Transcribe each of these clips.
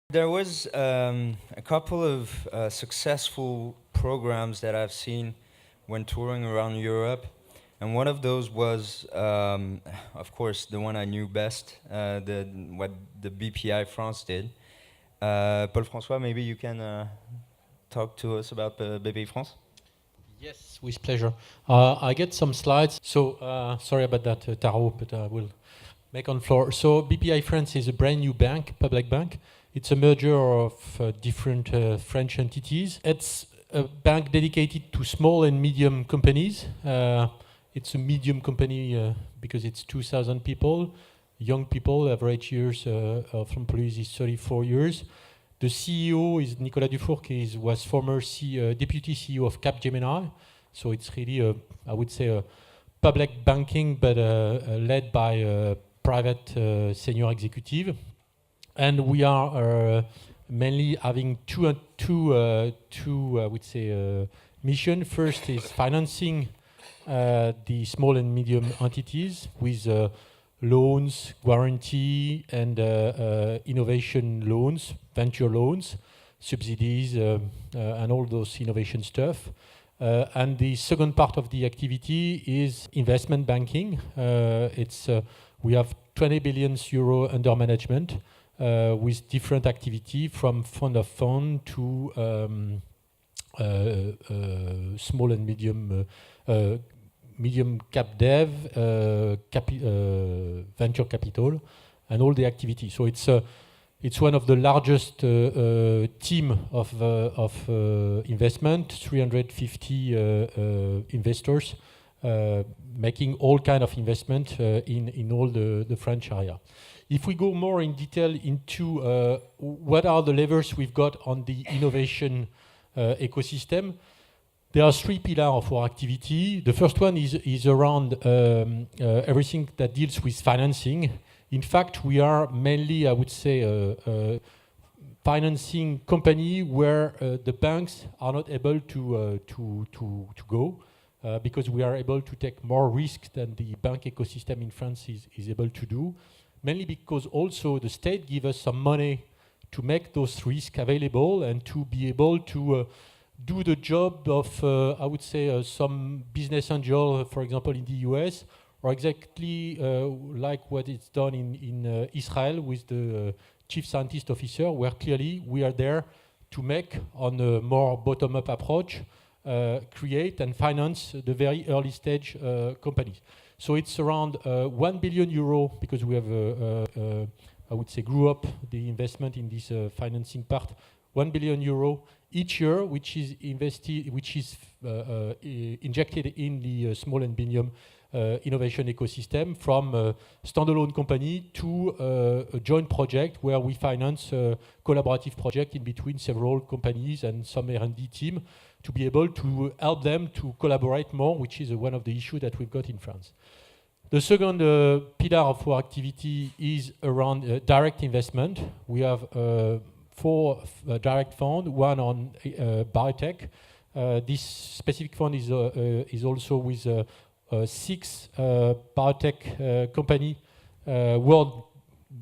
There was a couple of successful programs that I've seen when touring around Europe, and one of those was, of course, the one I knew best, what the BPI France did. Paul-François, maybe you can talk to us about the BPI France? Yes, with pleasure. I get some slides. So sorry about that, Taro, but I will make on floor. So BPI France is a brand new bank, public bank. It's a merger of different French entities. It's a bank dedicated to small and medium companies. It's a medium company because it's 2,000 people, young people. Average years of employees is 34 years. The CEO is Nicolas Dufour, was former deputy CEO of Capgemini. So it's really, I would say, public banking, but led by a private senior executive. And we are mainly having two I would say, mission. First is financing the small and medium entities with loans, guarantee, and innovation loans, venture loans, subsidies, and all those innovation stuff. And the second part of the activity is investment banking. We have 20 billion euro under management with different activity from fund of fund to small and medium cap dev, venture capital, and all the activity. So it's one of the largest team of investment, 350 investors making all kind of investment in all the French area. If we go more in detail into what are the levers we've got on the innovation ecosystem, there are three pillars of our activity. The first one is around everything that deals with financing. In fact, we are mainly, I would say, financing company where the banks are not able to go because we are able to take more risk than the bank ecosystem in France is able to do. Mainly because also the state gives us some money to make those risks available and to be able to do the job of, I would say, some business angel, for example, in the US, or exactly like what is done in Israel with the chief scientist officer, where clearly we are there to make, on a more bottom-up approach, create and finance the very early stage companies. So it's around 1 billion euro because we have, I would say, grew up the investment in this financing part. 1 billion euro each year, which is injected in the small and medium innovation ecosystem, from a standalone company to a joint project where we finance a collaborative project in between several companies and some R&D team to be able to help them to collaborate more, which is one of the issues that we've got in France. The second pillar of our activity is around direct investment. We have 4 direct funds, one on biotech. This specific fund is also with 6 biotech company,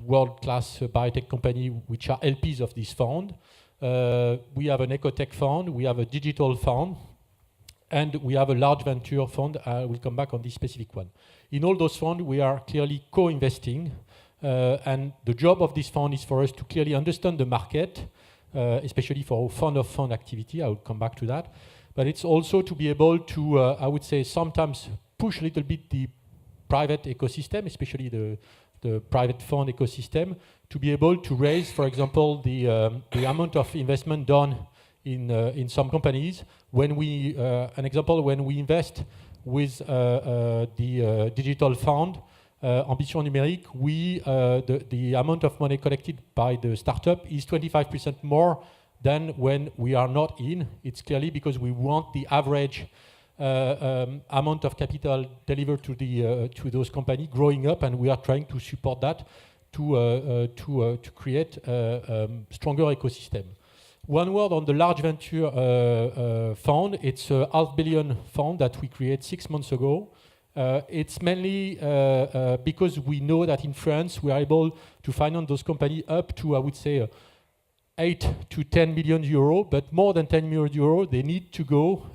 world-class biotech company, which are LPs of this fund. We have an ecotech fund, we have a digital fund, and we have a large venture fund. I will come back on this specific one. In all those funds, we are clearly co-investing, and the job of this fund is for us to clearly understand the market, especially for fund of fund activity. I will come back to that. But it's also to be able to, I would say, sometimes push a little bit the private ecosystem, especially the private fund ecosystem, to be able to raise, for example, the amount of investment done in some companies. When we, an example, when we invest with the digital fund, Ambition Numérique, the amount of money collected by the startup is 25% more than when we are not in. It's clearly because we want the average amount of capital delivered to those companies growing up, and we are trying to support that to create a stronger ecosystem. One word on the large venture fund. It's a $500 million fund that we created 6 months ago. It's mainly because we know that in France we are able to finance those companies up to, I would say, 8 to 10 million euro, but more than 10 million euro, they need to go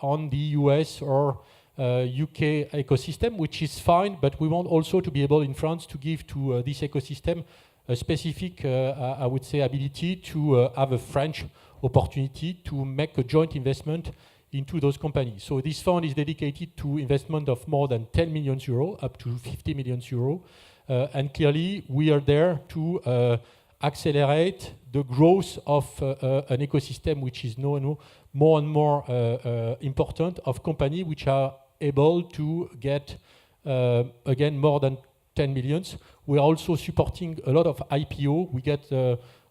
on the US or UK ecosystem, which is fine, but we want also to be able in France to give to this ecosystem a specific, I would say, ability to have a French opportunity to make a joint investment into those companies. So this fund is dedicated to investment of more than 10 million euro, up to 50 million euro. And clearly, we are there to accelerate the growth of an ecosystem which is more and more important, of companies which are able to get, again, more than 10 millions. We are also supporting a lot of IPO. We get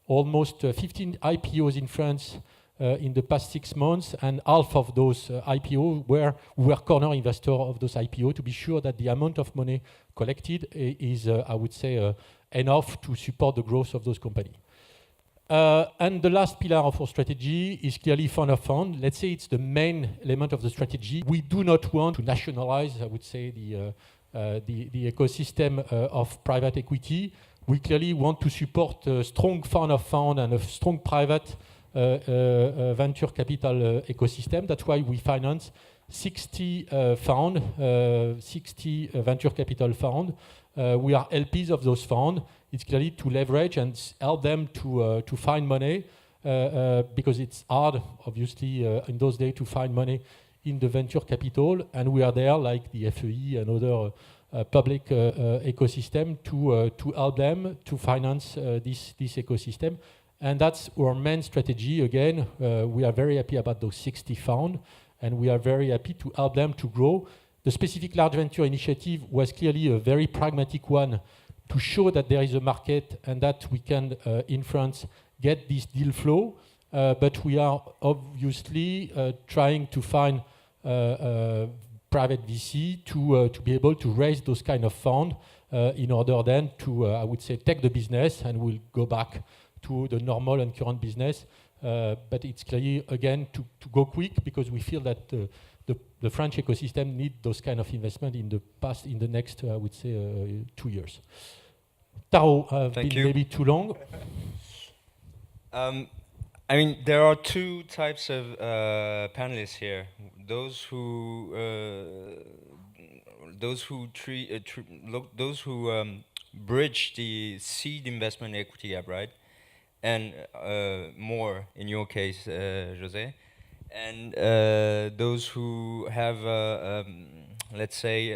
almost 15 IPOs in France in the past 6 months, and half of those IPO we were corner investor of those IPO to be sure that the amount of money collected is, I would say, enough to support the growth of those companies. And the last pillar of our strategy is clearly fund of fund. Let's say it's the main element of the strategy. We do not want to nationalize, I would say, the ecosystem of private equity. We clearly want to support a strong fund of fund and a strong private venture capital ecosystem. That's why we finance 60 60 venture capital fund. We are LPs of those funds. It's clearly to leverage and help them to find money because it's hard, obviously, in those days to find money in the venture capital. And we are there, like the FEI and other public ecosystem, to help them to finance this ecosystem. And that's our main strategy. Again, we are very happy about those 60 funds, and we are very happy to help them to grow. The specific large venture initiative was clearly a very pragmatic one to show that there is a market and that we can, in France, get this deal flow. But we are obviously trying to find private VC to be able to raise those kind of funds in order then to, I would say, take the business, and we'll go back to the normal and current business. But it's clearly, again, to go quick because we feel that the French ecosystem need those kind of investment in the next, I would say, 2 years. Taro, I've been maybe too long. I mean, there are two types of panelists here. Those who bridge the seed investment equity gap, right? And more in your case, José. And those who have, let's say,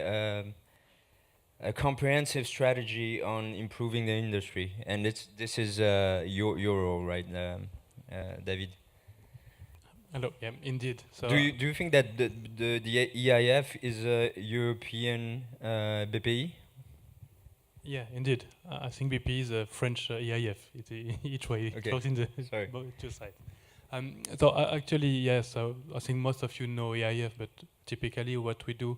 a comprehensive strategy on improving the industry. And this is your role, right, David? Hello. Yeah, indeed. So do you think that the EIF is a European BPI? Yeah, indeed. I think BP is a French EIF. Each way, okay. closing the two sides. So actually, yes. So I think most of you know EIF, but typically what we do,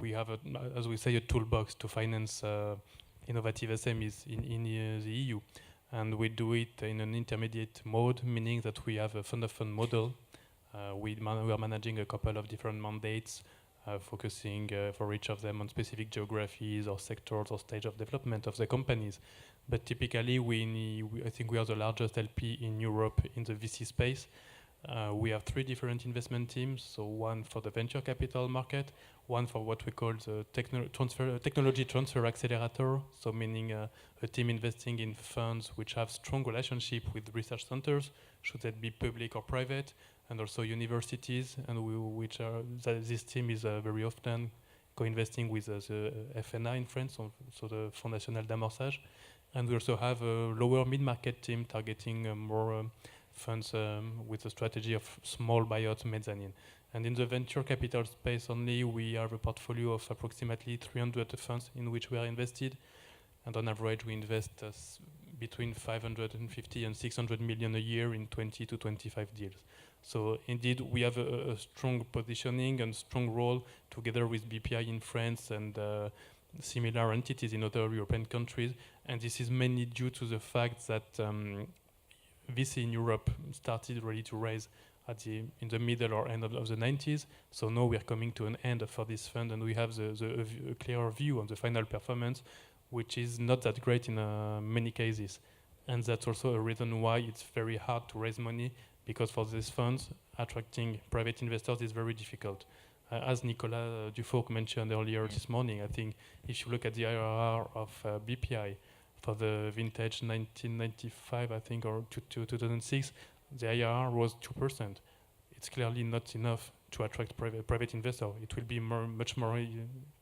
we have, as we say, a toolbox to finance innovative SMEs in the EU. And we do it in an intermediate mode, meaning that we have a fund-of-fund model. We are managing a couple of different mandates, focusing for each of them on specific geographies or sectors or stage of development of the companies. But typically, I think we are the largest LP in Europe in the VC space. We have 3 different investment teams, so one for the venture capital market, one for what we call the technology transfer accelerator, so meaning a team investing in funds which have strong relationship with research centers, should that be public or private, and also universities, and this team is very often co-investing with the FNA in France, so the Fonds National d'Amorçage. And we also have a lower mid-market team targeting more funds with a strategy of small buyout mezzanine. And in the venture capital space only, we have a portfolio of approximately 300 funds in which we are invested. And on average, we invest between 550 and 600 million a year in 20 to 25 deals. So indeed, we have a strong positioning and strong role together with BPI in France and similar entities in other European countries. And this is mainly due to the fact that VC in Europe started really to raise in the middle or end of the 90s. So now we are coming to an end for this fund, and we have a clearer view on the final performance, which is not that great in many cases. And that's also a reason why it's very hard to raise money, because for these funds, attracting private investors is very difficult. As Nicolas Dufour mentioned earlier this morning, I think if you look at the IRR of BPI for the vintage 1995, I think, or 2006, the IRR was 2%. It's clearly not enough to attract private investor. It will be much more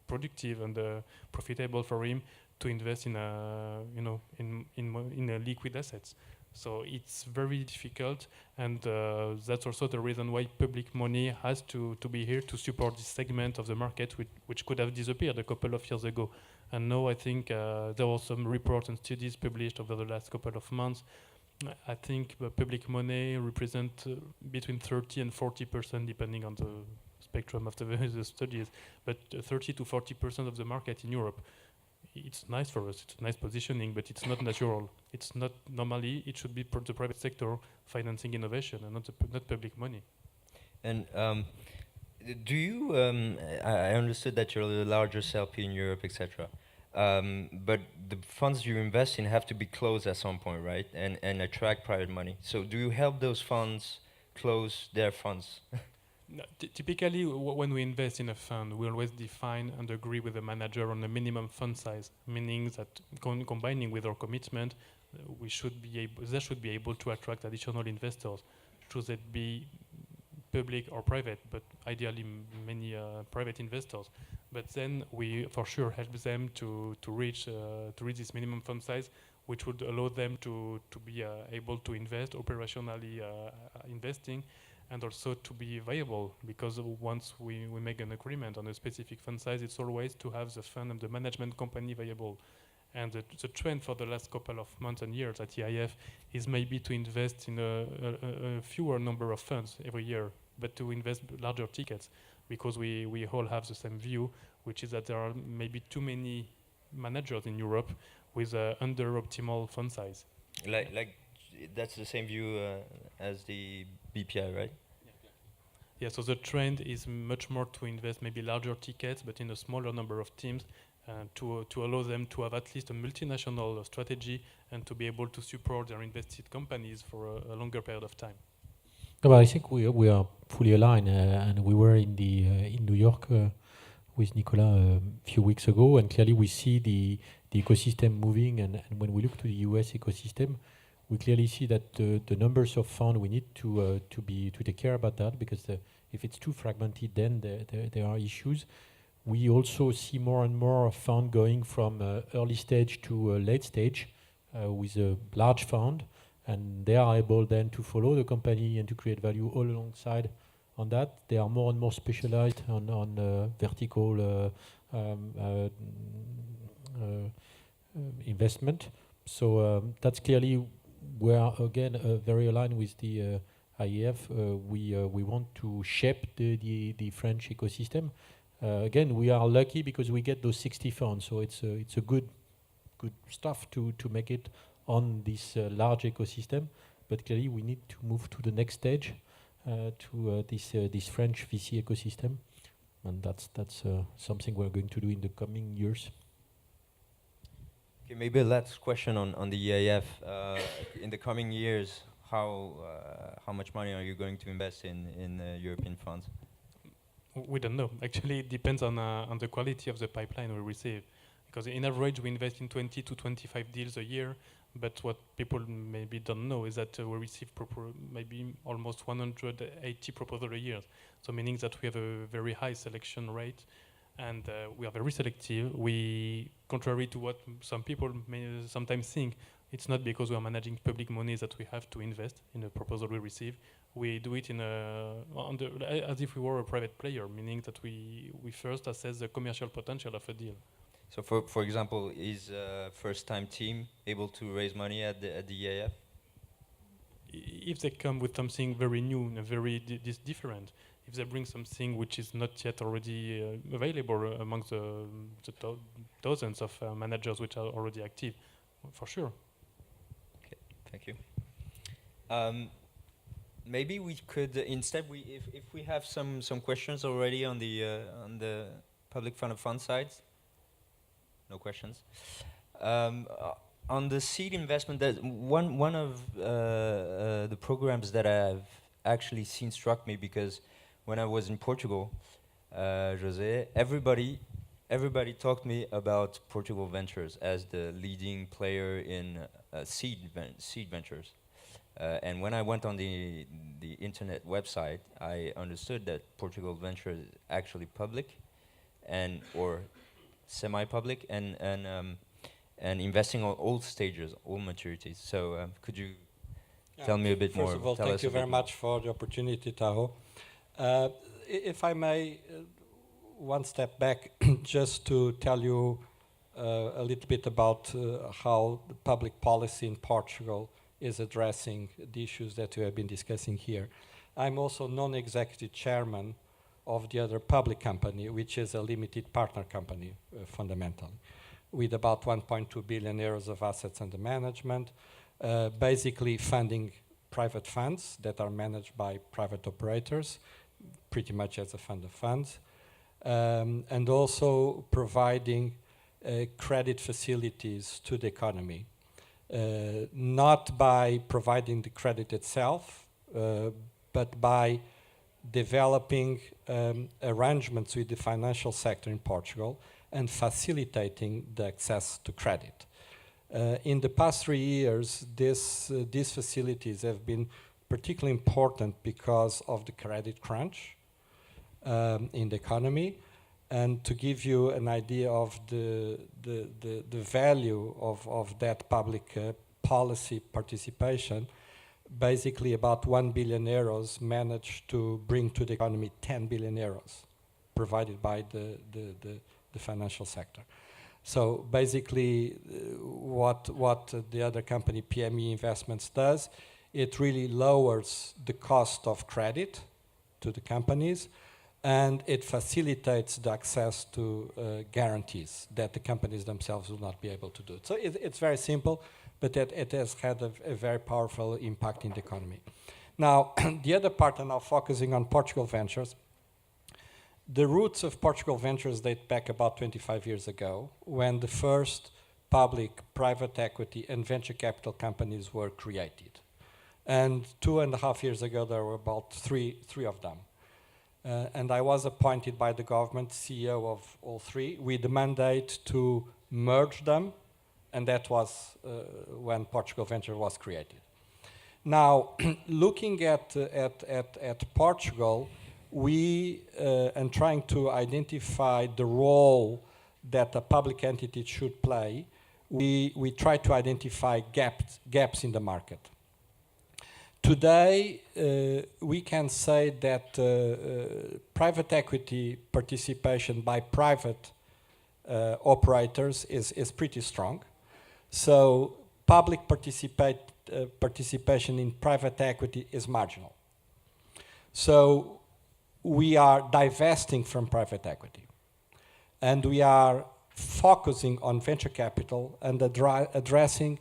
productive and profitable for him to invest in in liquid assets. So it's very difficult, and that's also the reason why public money has to be here to support this segment of the market, which could have disappeared a couple of years ago. And now I think there were some reports and studies published over the last couple of months. I think public money represents between 30 and 40%, depending on the spectrum of the studies, but 30 to 40% of the market in Europe. It's nice for us, it's a nice positioning, but it's not natural. It's not normally, it should be the private sector financing innovation and not public money. And do you, I understood that you're the largest LP in Europe, etc. But the funds you invest in have to be closed at some point, right? And attract private money. So do you help those funds close their funds? No, typically, when we invest in a fund, we always define and agree with the manager on a minimum fund size, meaning that combining with our commitment, they should be able to attract additional investors. Should it be public or private, but ideally many private investors. But then we for sure help them to reach this minimum fund size, which would allow them to be able to invest operationally, investing, and also to be viable, because once we make an agreement on a specific fund size, it's always to have the fund and the management company viable. And the trend for the last couple of months and years at EIF is maybe to invest in a fewer number of funds every year, but to invest larger tickets, because we all have the same view, which is that there are maybe too many managers in Europe with under-optimal fund size. Like that's the same view as the BPI, right? Yeah, so the trend is much more to invest maybe larger tickets, but in a smaller number of teams, to allow them to have at least a multinational strategy and to be able to support their invested companies for a longer period of time. No, but I think we are fully aligned, and we were in New York with Nicolas a few weeks ago, and clearly we see the ecosystem moving, and when we look to the US ecosystem, we clearly see that the numbers of funds we need to take care about that, because if it's too fragmented, then there are issues. We also see more and more fund going from early stage to late stage with a large fund, and they are able then to follow the company and to create value all alongside on that. They are more and more specialized on vertical investment. So that's clearly where, again, very aligned with the IEF. We want to shape the French ecosystem. Again, we are lucky because we get those 60 funds, so it's a good stuff to make it on this large ecosystem. But clearly, we need to move to the next stage, to this French VC ecosystem, and that's something we're going to do in the coming years. Okay, maybe a last question on the EIF. In the coming years, how much money are you going to invest in European funds? We don't know. Actually, it depends on the quality of the pipeline we receive. Because in average, we invest in 20 to 25 deals a year. But what people maybe don't know is that we receive maybe almost 180 proposals a year. So meaning that we have a very high selection rate, and we are very selective. We, contrary to what some people may sometimes think, it's not because we are managing public money that we have to invest in a proposal we receive. We do it as if we were a private player, meaning that we first assess the commercial potential of a deal. So, for example, is a first-time team able to raise money at the EIF? If they come with something very new and very different, if they bring something which is not yet already available amongst the dozens of managers which are already active, for sure. Okay, thank you. maybe we could instead if we have some questions already on the public fund of fund side. No questions. On the seed investment, that one of the programs that I've actually seen struck me, because when I was in Portugal, José, everybody talked to me about Portugal Ventures as the leading player in seed ventures. And when I went on the internet website, I understood that Portugal Ventures is actually public, or semi-public, and investing on all stages, all maturities. So could you tell me a bit more? First of all, thank you very much for the opportunity, Taro. If I may, one step back, just to tell you a little bit about how the public policy in Portugal is addressing the issues that we have been discussing here. I'm also non-executive chairman of the other public company, which is a limited partner company, fundamentally, with about 1.2 billion euros of assets under management, basically funding private funds that are managed by private operators, pretty much as a fund of funds, and also providing credit facilities to the economy, not by providing the credit itself, but by developing arrangements with the financial sector in Portugal and facilitating the access to credit. In the past 3 years, these facilities have been particularly important because of the credit crunch in the economy. And to give you an idea of the value of that public policy participation, basically about 1 billion euros managed to bring to the economy 10 billion euros provided by the financial sector. So basically what the other company, PME Investments, does, it really lowers the cost of credit to the companies, and it facilitates the access to guarantees that the companies themselves will not be able to do. So it's very simple, but it has had a very powerful impact in the economy. Now, the other part, and now focusing on Portugal Ventures, the roots of Portugal Ventures date back about 25 years ago, when the first public, private equity, and venture capital companies were created. And 2.5 years ago, there were about three of them. And I was appointed by the government CEO of all three with the mandate to merge them, and that was when Portugal Venture was created. Now, looking at Portugal, we and trying to identify the role that a public entity should play, we try to identify gaps in the market. Today, we can say that private equity participation by private operators is pretty strong. So public participation in private equity is marginal. So we are divesting from private equity. And we are focusing on venture capital and addressing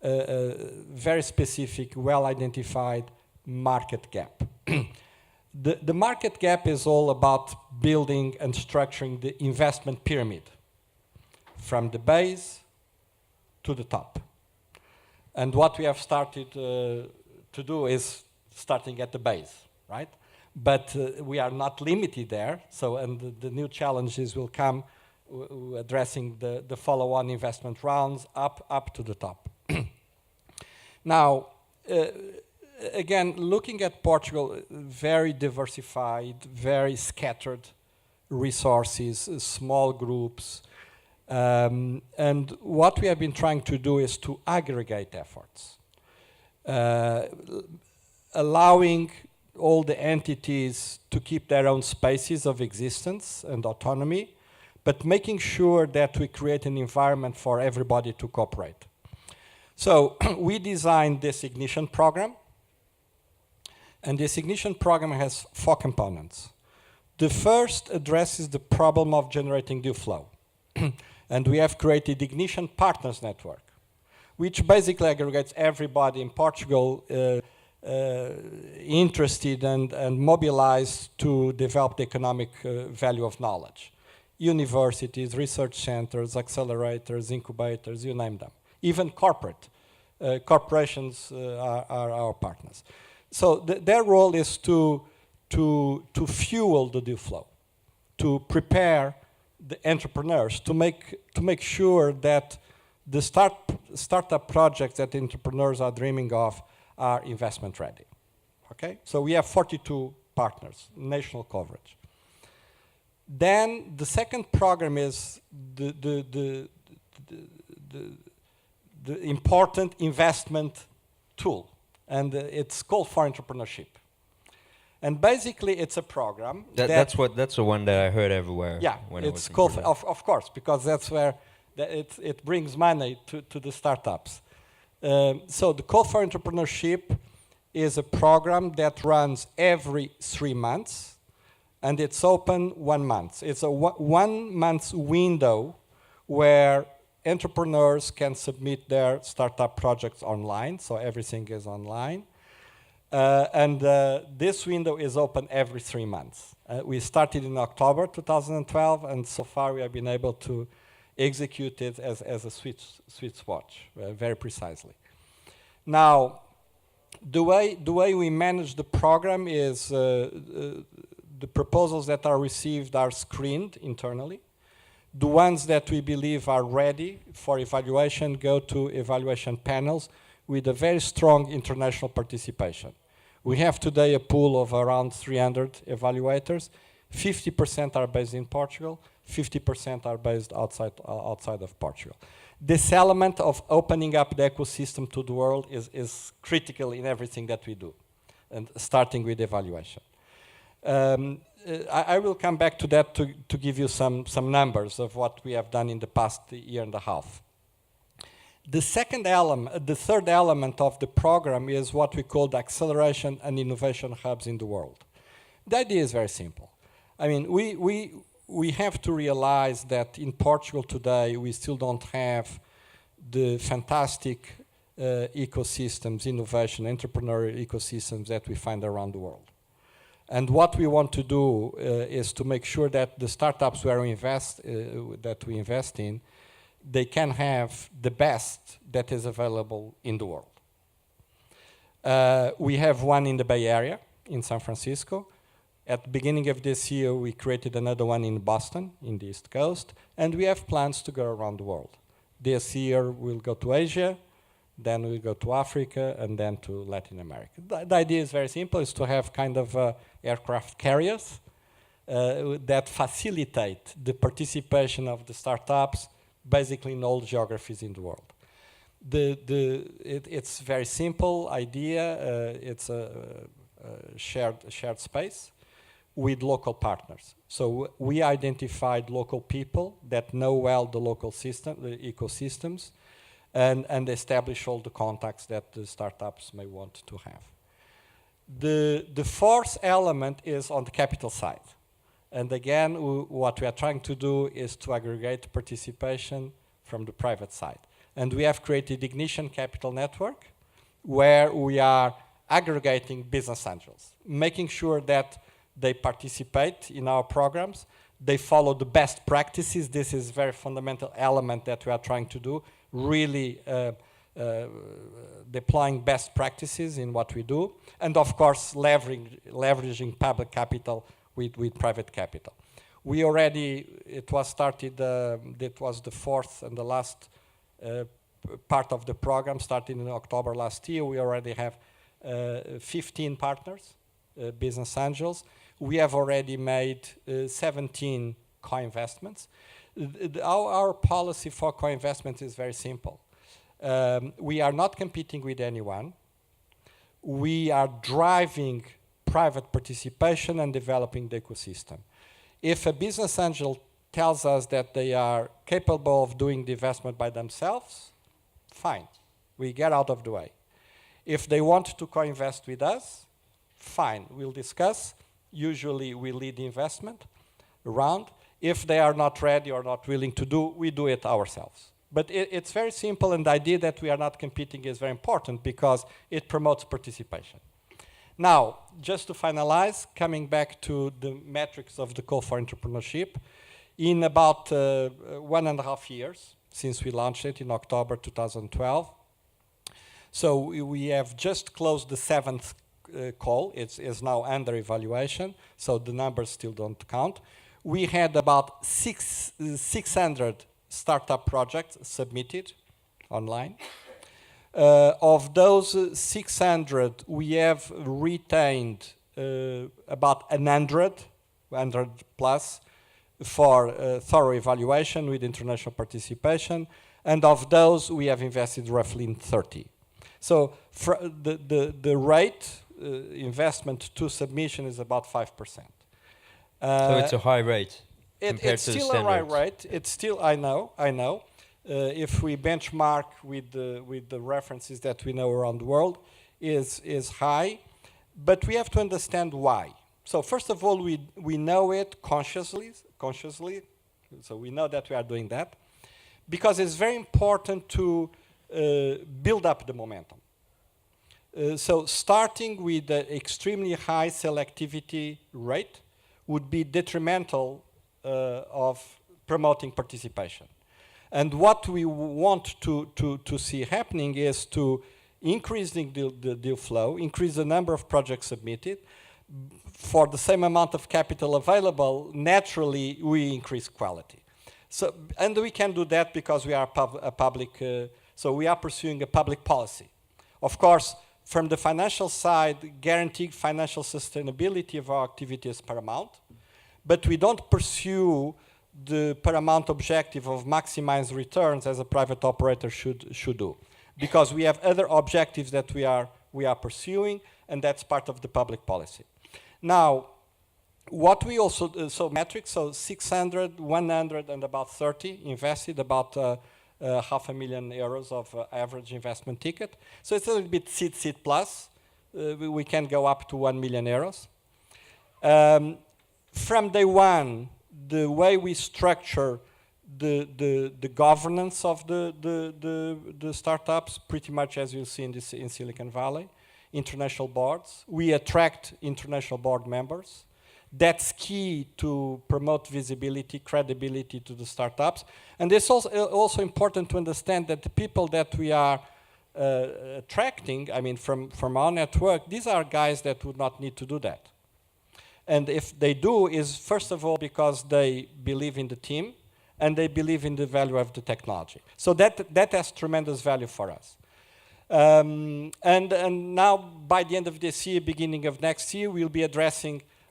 very specific, well-identified market gap. The market gap is all about building and structuring the investment pyramid from the base to the top. And what we have started to do is starting at the base, right? But we are not limited there, so and the new challenges will come addressing the follow-on investment rounds up to the top. Now, again, looking at Portugal, very diversified, very scattered resources, small groups. And what we have been trying to do is to aggregate efforts, allowing all the entities to keep their own spaces of existence and autonomy, but making sure that we create an environment for everybody to cooperate. So we designed this Ignition program, and this Ignition program has 4 components. The first addresses the problem of generating deal flow. And we have created Ignition Partners Network, which basically aggregates everybody in Portugal interested and mobilized to develop the economic value of knowledge. Universities, research centers, accelerators, incubators, you name them. Even corporations are our partners. So their role is to fuel the deal flow, to prepare the entrepreneurs, to make sure that the startup projects that entrepreneurs are dreaming of are investment ready. Okay, so we have 42 partners, national coverage. Then the second program is the important investment tool, and it's called for entrepreneurship. And basically, it's a program that's the one that I heard everywhere. Yeah, it's called of course, because that's where it brings money to the startups. So the Call for Entrepreneurship is a program that runs every 3 months, and it's open 1 month. It's a 1 month window where entrepreneurs can submit their startup projects online, so everything is online. This window is open every 3 months. We started in October 2012, and so far we have been able to execute it as a sweet spot, very precisely. Now, the way we manage the program is the proposals that are received are screened internally. The ones that we believe are ready for evaluation go to evaluation panels with a very strong international participation. We have today a pool of around 300 evaluators. 50% are based in Portugal, 50% are based outside of Portugal. This element of opening up the ecosystem to the world is critical in everything that we do, and starting with evaluation. I will come back to that to give you some numbers of what we have done in the past year and a half. The third element of the program is what we call the acceleration and innovation hubs in the world. The idea is very simple. I mean, we have to realize that in Portugal today, we still don't have the fantastic ecosystems, innovation, entrepreneurial ecosystems that we find around the world. And what we want to do is to make sure that the startups that we invest in, they can have the best that is available in the world. We have one in the Bay Area, in San Francisco. At the beginning of this year, we created another one in Boston, in the East Coast, and we have plans to go around the world. This year, we'll go to Asia, then we'll go to Africa, and then to Latin America. The idea is very simple, is to have kind of aircraft carriers that facilitate the participation of the startups basically in all geographies in the world. It's very simple idea. It's a shared space with local partners. So we identified local people that know well the local system, the ecosystems, and establish all the contacts that the startups may want to have. The fourth element is on the capital side. And again, what we are trying to do is to aggregate participation from the private side. And we have created Ignition Capital Network, where we are aggregating business angels, making sure that they participate in our programs, they follow the best practices. This is a very fundamental element that we are trying to do, really deploying best practices in what we do, and of course leveraging public capital with private capital. We already, it was started, it was the fourth and the last part of the program, started in October last year. We already have 15 partners, business angels. We have already made 17 co-investments. Our policy for co-investment is very simple. We are not competing with anyone. We are driving private participation and developing the ecosystem. If a business angel tells us that they are capable of doing the investment by themselves, fine, we get out of the way. If they want to co-invest with us, fine, we'll discuss. Usually we lead the investment round. If they are not ready or not willing to do, we do it ourselves. But it's very simple, and the idea that we are not competing is very important because it promotes participation. Now, just to finalize, coming back to the metrics of the call for entrepreneurship, in about 1.5 years since we launched it in October 2012, so we have just closed the 7th call. It's now under evaluation, so the numbers still don't count. We had about 600 startup projects submitted online. Of those 600, we have retained about 100 plus for thorough evaluation with international participation, and of those we have invested roughly in 30. So the rate investment to submission is about 5%. So it's a high rate compared it's to the still a high standards. rate. It's still, I know. If we benchmark with the references that we know around the world, is high, but we have to understand why. So first of all, we know it consciously. So we know that we are doing that, because it's very important to build up the momentum. So starting with the extremely high selectivity rate would be detrimental of promoting participation. And what we want to see happening is to increasing the deal flow, increase the number of projects submitted. For the same amount of capital available, naturally we increase quality. So, and we can do that because we are a public, so we are pursuing a public policy. Of course, from the financial side, guaranteeing financial sustainability of our activity is paramount, but we don't pursue the paramount objective of maximize returns as a private operator should do, because we have other objectives that we are pursuing, and that's part of the public policy. Now, what we also, so metrics, so 600, 100, and about 30 invested, about €500,000 of average investment ticket. So it's a little bit seed plus. We can go up to €1 million. From day one, the way we structure the governance of the startups, pretty much as you see in Silicon Valley, international boards. We attract international board members. That's key to promote visibility, credibility to the startups. And it's also important to understand that the people that we are attracting, I mean, from our network, these are guys that would not need to do that. And if they do, is first of all because they believe in the team and they believe in the value of the technology. So that has tremendous value for us. And now, by the end of this year, beginning of next year, we'll be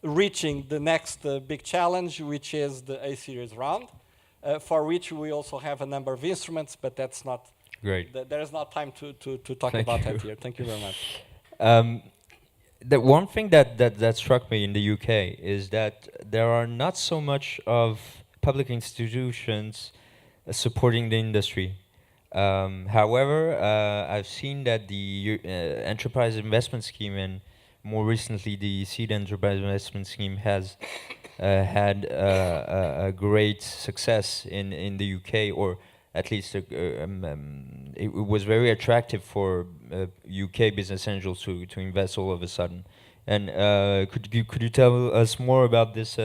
reaching the next big challenge, which is the A-series round, for which we also have a number of instruments, but that's not Great. There is not time to talk about that here. Thank you very much. The one thing that struck me in the UK is that there are not so much of public institutions supporting the industry. However, I've seen that the Enterprise Investment Scheme and more recently the Seed Enterprise Investment Scheme has had a great success in the UK, or at least it was very attractive for UK business angels to invest all of a sudden. And could you tell us more about this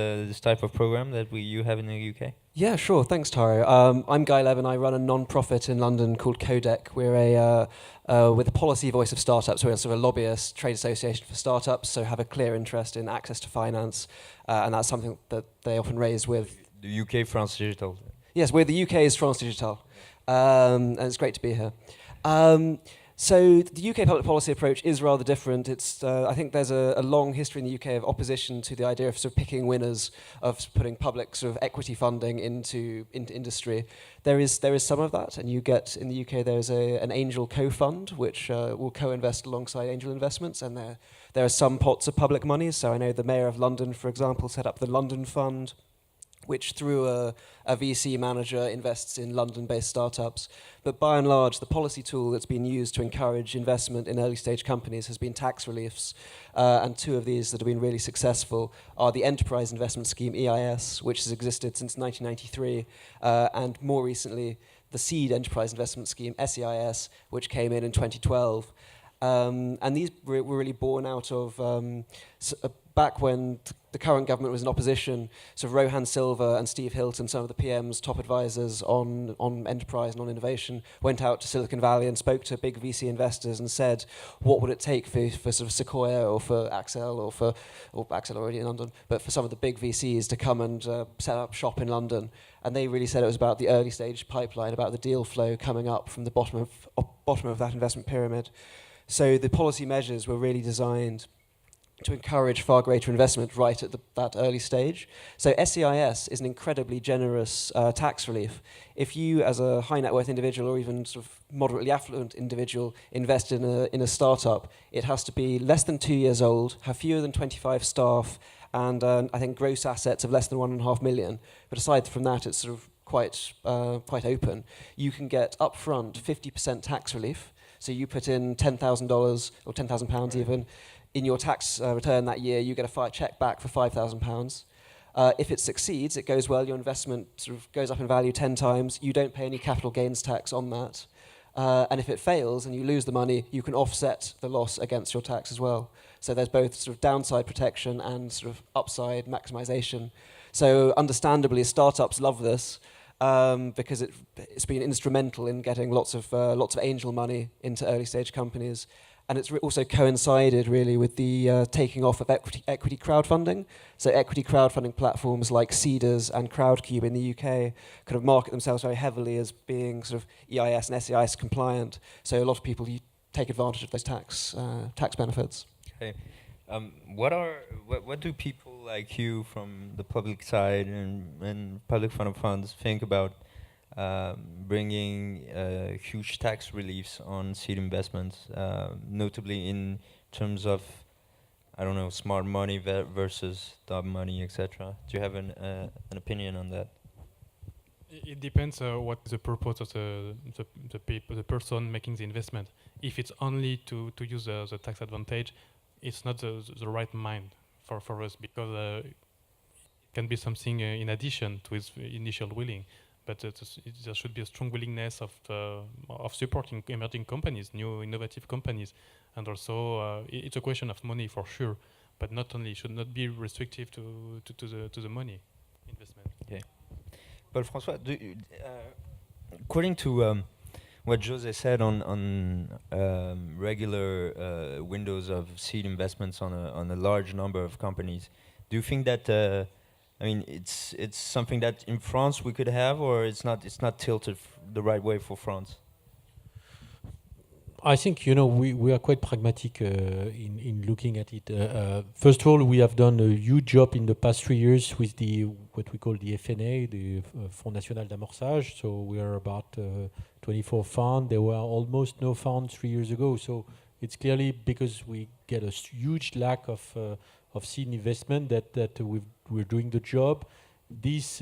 type of program that you have in the UK? Yeah, sure. Thanks, Taro. I'm Guy Lewin. I run a non-profit in London called Coadec. We're we're the policy voice of startups. We're sort of a lobbyist trade association for startups, so have a clear interest in access to finance, and that's something that they often raise with The UK France Digitale. Yes, we're the UK's France Digitale, and it's great to be here. So the UK public policy approach is rather different. It's I think there's a long history in the UK of opposition to the idea of sort of picking winners, of putting public sort of equity funding into industry. There is some of that, and you get in the UK there's an angel co-fund which will co-invest alongside angel investments, and there are some pots of public money. So I know the Mayor of London, for example, set up the London Fund, which through a VC manager invests in London-based startups. But by and large, the policy tool that's been used to encourage investment in early-stage companies has been tax reliefs. And two of these that have been really successful are the Enterprise Investment Scheme, EIS, which has existed since 1993, and more recently, the Seed Enterprise Investment Scheme, SEIS, which came in 2012. And these were really born out of back when the current government was in opposition. So Rohan Silva and Steve Hilton, some of the PM's top advisors on enterprise and on innovation, went out to Silicon Valley and spoke to big VC investors and said, what would it take for sort of Sequoia or for Accel or Accel already in London, but for some of the big VCs to come and set up shop in London. And they really said it was about the early stage pipeline, about the deal flow coming up from the bottom of that investment pyramid. So the policy measures were really designed to encourage far greater investment right at that early stage. So SEIS is an incredibly generous tax relief. If you, as a high net worth individual or even sort of moderately affluent individual, invest in a startup, it has to be less than 2 years old, have fewer than 25 staff, and I think gross assets of less than 1.5 million. But aside from that, it's sort of quite open. You can get upfront 50% tax relief. So you put in $10,000 or £10,000 even in your tax return that year, you get a check back for £5,000. If it succeeds, it goes well, your investment sort of goes up in value 10 times, you don't pay any capital gains tax on that. And if it fails and you lose the money, you can offset the loss against your tax as well. So there's both sort of downside protection and sort of upside maximization. So understandably, startups love this. Because it's been instrumental in getting lots of angel money into early stage companies, and it's also coincided really with the taking off of equity crowdfunding. So equity crowdfunding platforms like Seedrs and Crowdcube in the UK kind of market themselves very heavily as being sort of EIS and SEIS compliant. So a lot of people take advantage of those tax benefits. Okay. What do people like you from the public side and public fund of funds think about bringing huge tax reliefs on seed investments, notably in terms of, I don't know, smart money versus dumb money, etc.? Do you have an opinion on that? It depends what the purpose of the person making the investment. If it's only to use the tax advantage, it's not the right mind for us, because it can be something in addition to his initial willing. But there should be a strong willingness of supporting emerging companies, new innovative companies, and also it's a question of money for sure, but not only, should not be restrictive to the money investment. Okay. Paul-François, according to what José said on regular windows of seed investments on a large number of companies, do you think that I mean it's something that in France we could have, or it's not tilted the right way for France? I think we are quite pragmatic in looking at it. First of all, we have done a huge job in the past 3 years with what we call the FNA, the Fonds National d'Amorçage. So we are about 24 funds. There were almost no funds 3 years ago. So it's clearly because we get a huge lack of seed investment that we're doing the job. Those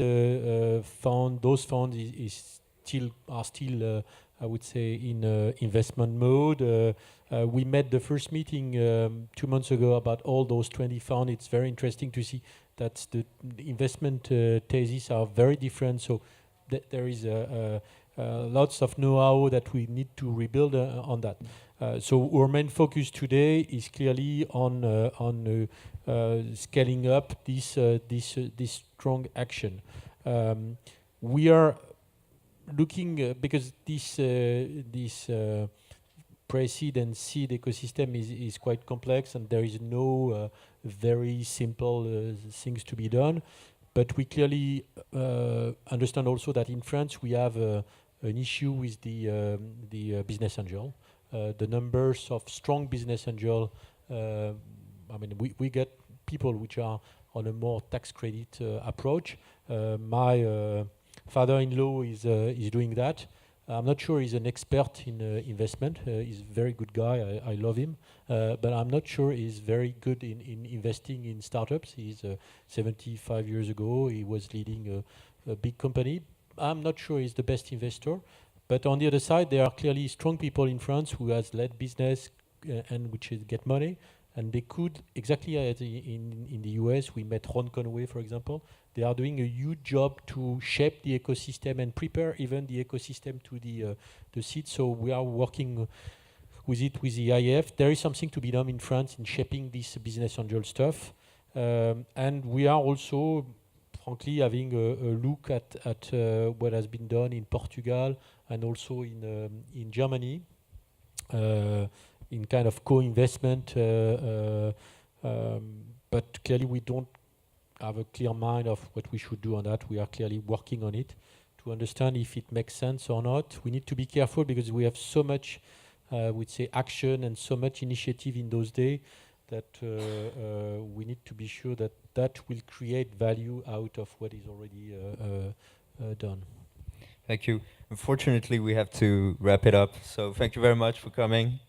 funds are still I would say in investment mode. We met the first meeting 2 months ago about all those 20 funds. It's very interesting to see that the investment theses are very different. So there is lots of know-how that we need to rebuild on that. So our main focus today is clearly on scaling up this strong action. We are looking because this pre-seed and seed ecosystem is quite complex, and there is no very simple things to be done. But we clearly understand also that in France we have an issue with the business angel. The numbers of strong business angel. I mean, we get people which are on a more tax credit approach. My father-in-law is doing that. I'm not sure he's an expert in investment. He's a very good guy. I love him. But I'm not sure he's very good in investing in startups. He's 75 years ago. He was leading a big company. I'm not sure he's the best investor. But on the other side, there are clearly strong people in France who has led business and which get money. And they could, exactly as in the US, we met Ron Conway, for example. They are doing a huge job to shape the ecosystem and prepare even the ecosystem to the seed. So we are working with it with the IF. There is something to be done in France in shaping this business angel stuff, and we are also, frankly, having a look at what has been done in Portugal and also in Germany, in kind of co-investment. But clearly, we don't have a clear mind of what we should do on that. We are clearly working on it to understand if it makes sense or not. We need to be careful because we have so much, we'd say, action and so much initiative in those days that we need to be sure that that will create value out of what is already done. Thank you. Unfortunately, we have to wrap it up. So thank you very much for coming.